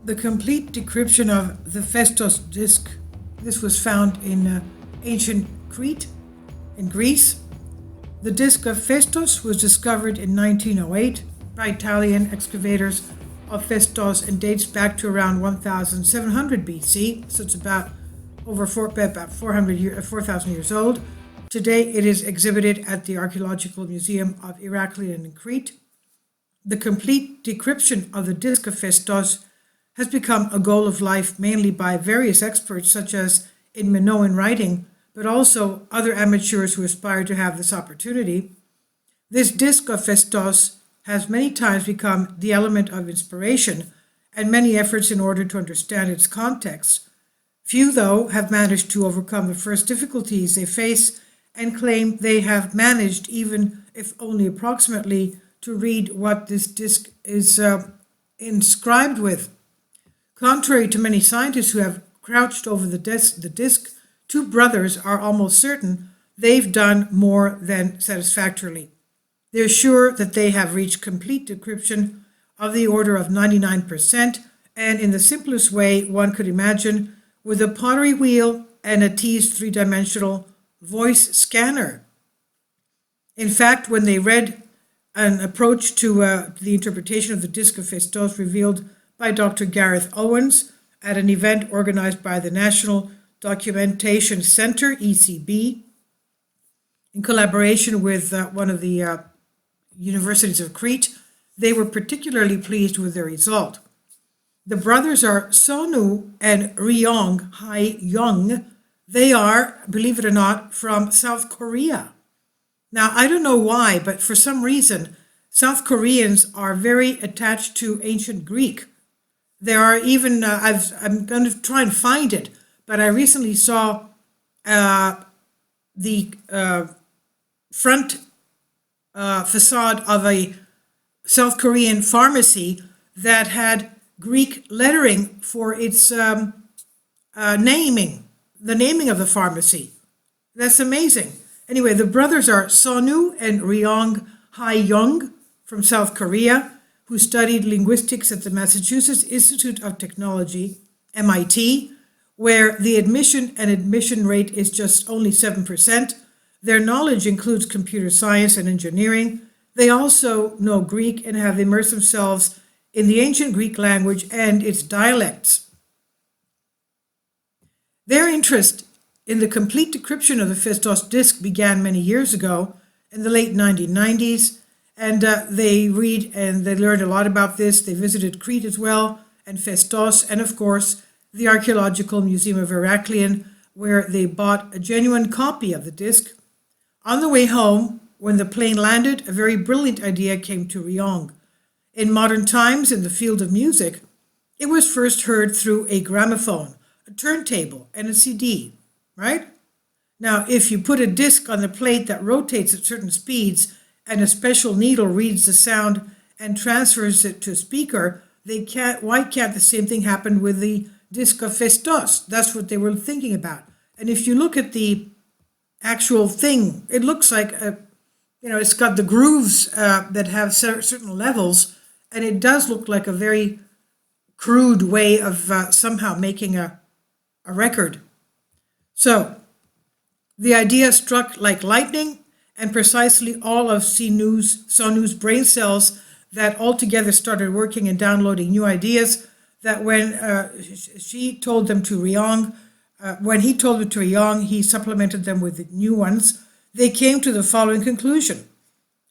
The complete decryption of the Phaistos Disc. This was found in ancient Crete, in Greece. The disc of Phaistos was discovered in 1908 by Italian excavators of Phaistos and dates back to around 1700 BC, so it's about 4,000 years old. Today it is exhibited at the Archaeological Museum of Eureka in Crete. The complete decryption of the disc of Phaistos has become a goal of life mainly by various experts such as in Minoan writing, but also other amateurs who aspire to have this opportunity. This disc of Phaistos has many times become the element of inspiration and many efforts in order to understand its context. Few, though, have managed to overcome the first difficulties they face and claim they have managed, even if only approximately, to read what this disc is inscribed with. Contrary to many scientists who have crouched over the disc, two brothers are almost certain they've done more than satisfactorily. They're sure that they have reached complete decryption of the order of 99%, and in the simplest way one could imagine, with a pottery wheel and a teased three-dimensional voice scanner. In fact, when they read an approach to the interpretation of the disc of Phaistos revealed by Dr. Gareth Owens at an event organized by the National Documentation Center, ECB, in collaboration with one of the universities of Crete, they were particularly pleased with their result. The brothers are Sonu and Ryong Hae-young. They are, believe it or not, from South Korea. Now, I don't know why, but for some reason, South Koreans are very attached to ancient Greek. There are even, I'm going to try and find it, but I recently saw the front facade of a South Korean pharmacy that had Greek lettering for its naming, the naming of the pharmacy. That's amazing. Anyway, the brothers are Sonu and Ryong Hae-young from South Korea, who studied linguistics at the Massachusetts Institute of Technology, MIT, where the admission rate is just only 7%. Their knowledge includes computer science and engineering. They also know Greek and have immersed themselves in the ancient Greek language and its dialects. Their interest in the complete decryption of the Phaistos disc began many years ago in the late 1990s, and they read and they learned a lot about this. They visited Crete as well, and Phaistos, and of course the Archaeological Museum of Eureka, where they bought a genuine copy of the disc. On the way home, when the plane landed, a very brilliant idea came to Ryong. In modern times, in the field of music, it was first heard through a gramophone, a turntable, and a CD, right? Now, if you put a disc on the plate that rotates at certain speeds and a special needle reads the sound and transfers it to a speaker, why can't the same thing happen with the disc of Phaistos? That's what they were thinking about. And if you look at the actual thing, it looks like it's got the grooves that have certain levels, and it does look like a very crude way of somehow making a record. So the idea struck like lightning, and precisely all of Sonu's brain cells that altogether started working and downloading new ideas, that when he told them to Ryong, he supplemented them with new ones. They came to the following conclusion.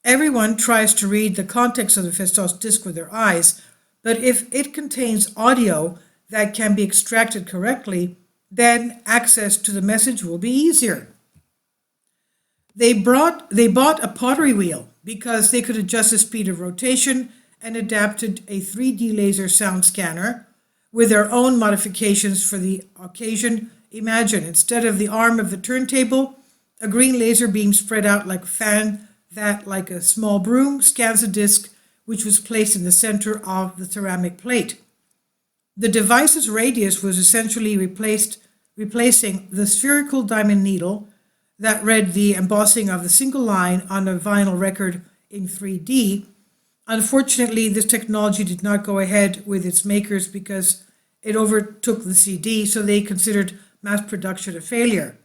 Everyone tries to read the context of the Phaistos disc with their eyes, but if it contains audio that can be extracted correctly, then access to the message will be easier. They bought a pottery wheel because they could adjust the speed of rotation and adapted a 3D laser sound scanner with their own modifications for the occasion. Imagine, instead of the arm of the turntable, a green laser beam spread out like a fan that, like a small broom, scans a disc which was placed in the center of the ceramic plate. The device's radius was essentially replacing the spherical diamond needle that read the embossing of the single line on a vinyl record in 3D. Unfortunately, this technology did not go ahead with its makers because it overtook the CD, so they considered mass production a failure.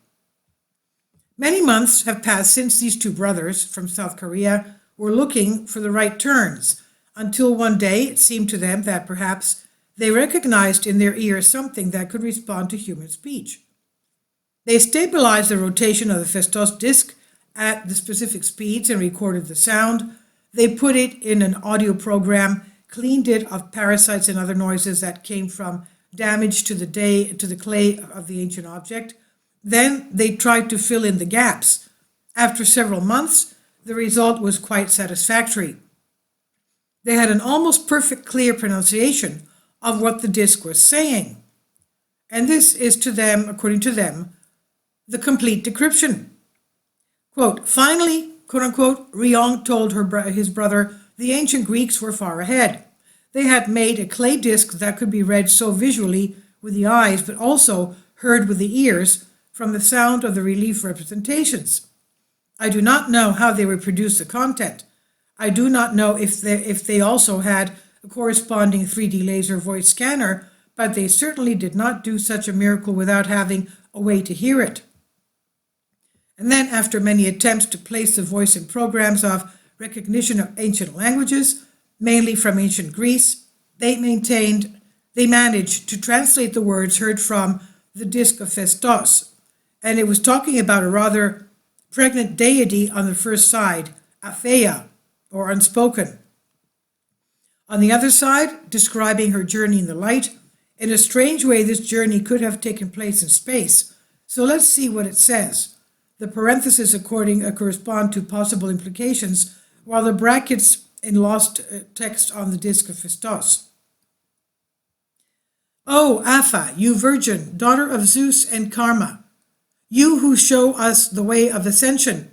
Many months have passed since these two brothers from South Korea were looking for the right turns, until one day it seemed to them that perhaps they recognized in their ears something that could respond to human speech. They stabilized the rotation of the Phaistos Disc at the specific speeds and recorded the sound. They put it in an audio program, cleaned it of parasites and other noises that came from damage to the clay of the ancient object. Then they tried to fill in the gaps. After several months, the result was quite satisfactory. They had an almost perfect clear pronunciation of what the disc was saying. And this is to them, according to them, the complete decryption. Quote, finally, quote unquote, Ryong told his brother the ancient Greeks were far ahead. They had made a clay disc that could be read so visually with the eyes, but also heard with the ears from the sound of the relief representations. I do not know how they reproduced the content. I do not know if they also had a corresponding 3D laser voice scanner, but they certainly did not do such a miracle without having a way to hear it. And then, after many attempts to place the voice in programs of recognition of ancient languages, mainly from ancient Greece, they managed to translate the words heard from the disc of Phaistos, and it was talking about a rather pregnant deity on the first side, Apheia, or unspoken. On the other side, describing her journey in the light. In a strange way, this journey could have taken place in space. So let's see what it says. The parentheses correspond to possible implications, while the brackets in lost text on the disc of Phaistos. O Apha, you virgin, daughter of Zeus and Karma, you who show us the way of ascension,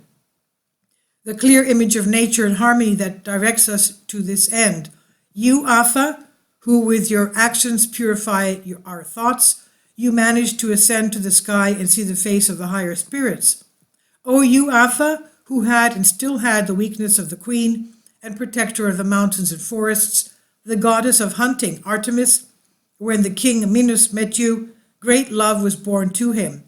the clear image of nature and harmony that directs us to this end. You, Apha, who with your actions purify our thoughts, you manage to ascend to the sky and see the face of the higher spirits. O you, Apha, who had and still had the weakness of the queen and protector of the mountains and forests, the goddess of hunting, Artemis, when the king Minos met you, great love was born to him.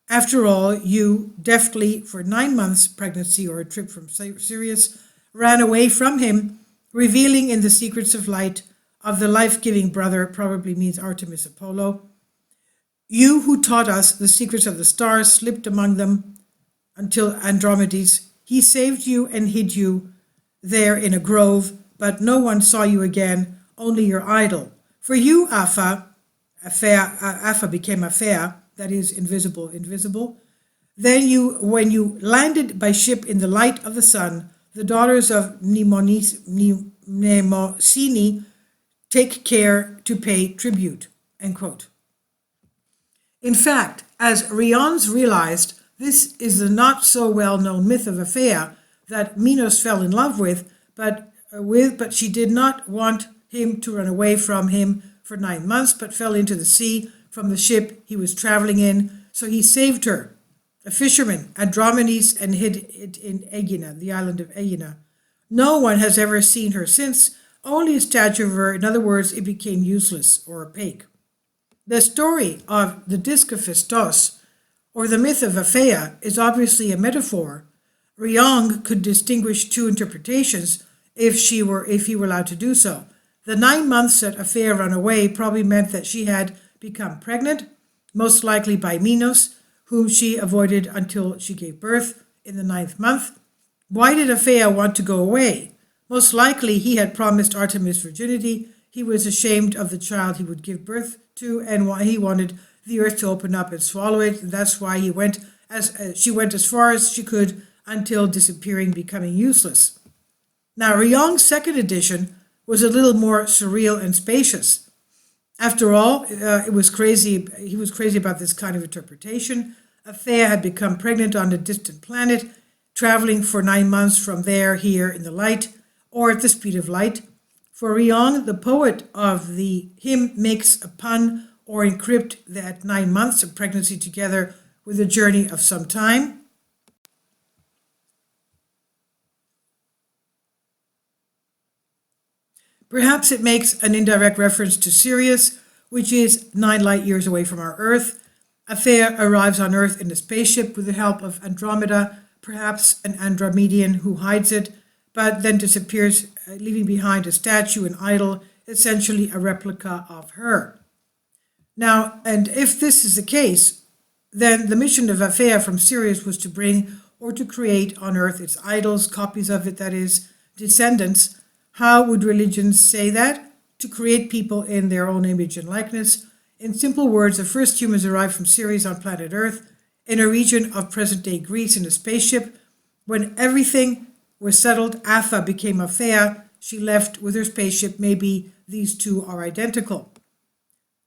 After all, you, deftly, for 9 months' pregnancy or a trip from Sirius, ran away from him, revealing in the secrets of light of the life-giving brother, probably means Artemis Apollo. You who taught us the secrets of the stars slipped among them until Andromedes. He saved you and hid you there in a grove, but no one saw you again, only your idol. For you, Apha became Apheia, that is invisible. Then you, when you landed by ship in the light of the sun, the daughters of Mnemosyne take care to pay tribute, end quote. In fact, as Ryong's realized, this is the not so well-known myth of Apheia that Minos fell in love with, but she did not want him to run away from him for 9 months, but fell into the sea from the ship he was traveling in, so he saved her, a fisherman, Andromedes, and hid it in Aegina, the island of Aegina. No one has ever seen her since, only a statue of her. In other words, it became useless or opaque. The story of the disc of Phaistos, or the myth of Apheia, is obviously a metaphor. Ryong could distinguish two interpretations if he were allowed to do so. The 9 months that Apheia ran away probably meant that she had become pregnant, most likely by Minos, whom she avoided until she gave birth in the 9th month. Why did Apheia want to go away? Most likely he had promised Artemis virginity. He was ashamed of the child he would give birth to, and why he wanted the earth to open up and swallow it. And that's why she went as far as she could until disappearing, becoming useless. Now, Ryong's second edition was a little more surreal and spacious. After all, he was crazy about this kind of interpretation. Apheia had become pregnant on a distant planet, traveling for 9 months from there, here in the light, or at the speed of light. For Ryong, the poet of the hymn, makes a pun or encrypt that 9 months of pregnancy together with a journey of some time. Perhaps it makes an indirect reference to Sirius, which is 9 light years away from our Earth. Aphea arrives on Earth in a spaceship with the help of Andromeda, perhaps an Andromedian who hides it, but then disappears, leaving behind a statue, an idol, essentially a replica of her. Now, and if this is the case, then the mission of Aphea from Sirius was to bring or to create on Earth its idols, copies of it, that is, descendants. How would religions say that? To create people in their own image and likeness. In simple words, the first humans arrived from Sirius on planet Earth in a region of present-day Greece in a spaceship. When everything was settled, Apha became Aphea. She left with her spaceship. Maybe these two are identical.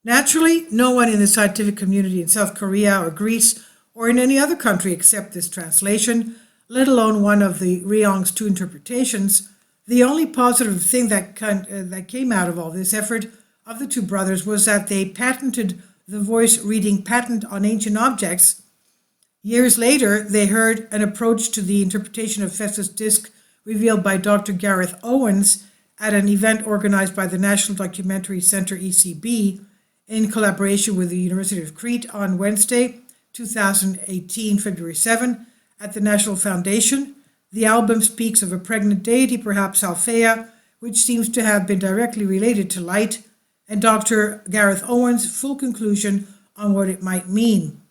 Naturally, no one in the scientific community in South Korea or Greece or in any other country accept this translation, let alone one of the Ryong's two interpretations. The only positive thing that came out of all this effort of the two brothers was that they patented the voice reading patent on ancient objects. Years later, they heard an approach to the interpretation of Phaistos Disc revealed by Dr. Gareth Owens at an event organized by the National Documentary Center, ECB, in collaboration with the University of Crete on Wednesday, 2018, February 7, at the National Foundation. The album speaks of a pregnant deity, perhaps Althea, which seems to have been directly related to light, and Dr. Gareth Owens' full conclusion on what it might mean.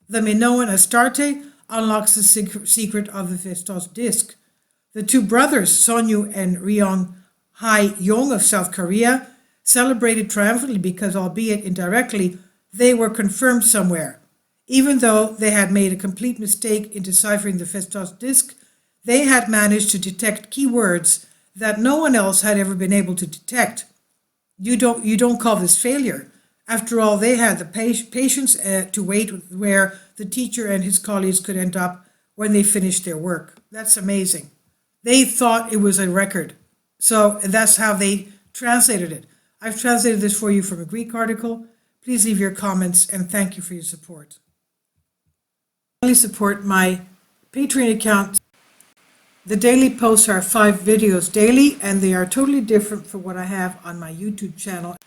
The Minoan Astarte unlocks the secret of the Phaistos Disc. The two brothers, Sonyu and Ryong Hae-yong of South Korea, celebrated triumphantly because, albeit indirectly, they were confirmed somewhere. Even though they had made a complete mistake in deciphering the Phaistos Disc, they had managed to detect keywords that no one else had ever been able to detect. You don't call this failure. After all, they had the patience to wait where the teacher and his colleagues could end up when they finished their work. That's amazing. They thought it was a record. So that's how they translated it. I've translated this for you from a Greek article. Please leave your comments and thank you for your support. Finally, support my Patreon account. The daily posts are 5 videos daily, and they are totally different from what I have on my YouTube channel.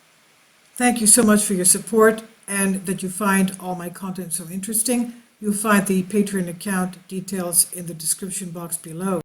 Thank you so much for your support and that you find all my content so interesting. You'll find the Patreon account details in the description box below.